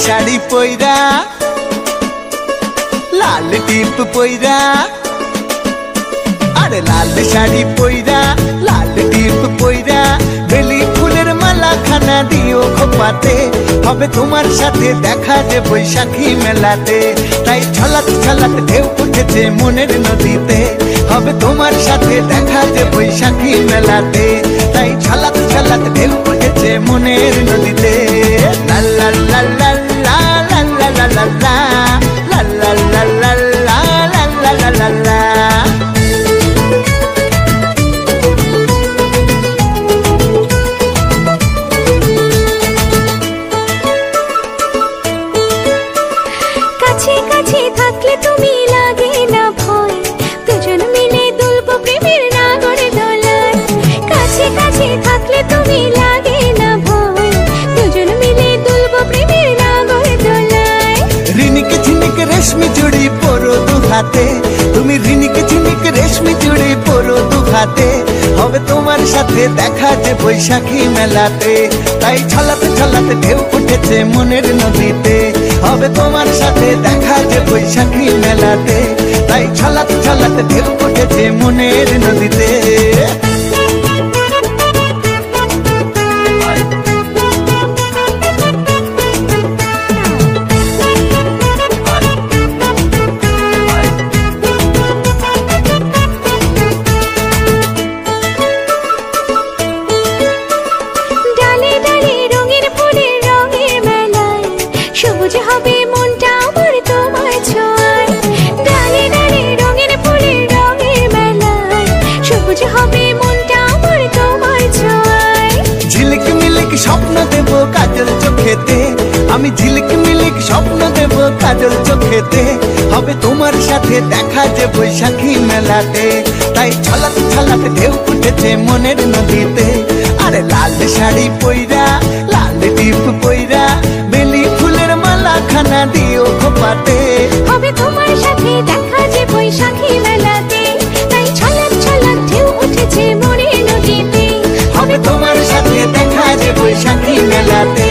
শাড়ি পইরা লাল টিপ পইরা, আরে লাল শাড়ি পইরা লাল টিপ পইরা বেলি ফুলের মালা খানা দিও খোপাতে, হবে তোমার সাথে দেখা যে বৈশাখী মেলাতে। তাই ছলাত ছলাত ঢেউ উঠেছে মনের নদীতে, হবে তোমার সাথে দেখা যে বৈশাখী মেলাতে। তাই ছলাত ছলাত ঢেউ উঠেছে মনের নদীতে। লা লা লা লা লা লা লা লা লা লা লা লা লা লা লা লা লা লা। কাছে কাছে থাকলে তুমি লাগে না ভয়, দুজন মিলে দুলবো প্রেমের নাগর দোলায়। কাছে কাছে থাকলে তুমি লাগে না ভয়, দুজন মিলে দুলবো প্রেমের নাগর দোলায়। রিনিকে ঝিনিকে রেশমি চুড়ি পরো দু হাতে, তুমি রিনিকে ঝিনিকে রেশমি চুড়ি পরো দু হাতে, হবে তোমার সাথে দেখা যে বৈশাখী মেলাতে। তাই ছলাতে ছলাতে ঢেউ উঠেছে মনের নদীতে, হবে তোমার সাথে দেখা যে বৈশাখী মেলাতে। তাই ছলাতে ছলাতে ঢেউ উঠেছে মনের নদীতে। ডালে ডালে রঙের ফুলের রঙের মেলায়, সবুজ হবে মনটা আমার তোমার ছোঁয়ায়। ডালে ডালে রঙের ফুলের রঙের মেলায়, সবুজ হবে মনটা আমার তোমার ছোঁয়ায়। ঝিলিক মিলিক স্বপ্ন দেব কাজল চোখেতে, আমি ঝিলিক মিলিক স্বপ্ন দেব কাজল চোখেতে, হবে তোমার সাথে দেখা যে বৈশাখী মেলাতে। তাই ছলাতে ছলাতে ঢেউ উঠেছে মনের নদীতে। আরে লাল শাড়ি পইরা লাল টিপ পইরা বেলি ফুলের মালা খানা দিও খোপাতে, হবে তোমার সাথে দেখা যে বৈশাখী মেলাতে। তাই ছলাৎ ছলাৎ ঢেউ উঠেছে মনের নদীতে, হবে তোমার সাথে দেখা যে বৈশাখী মেলাতে।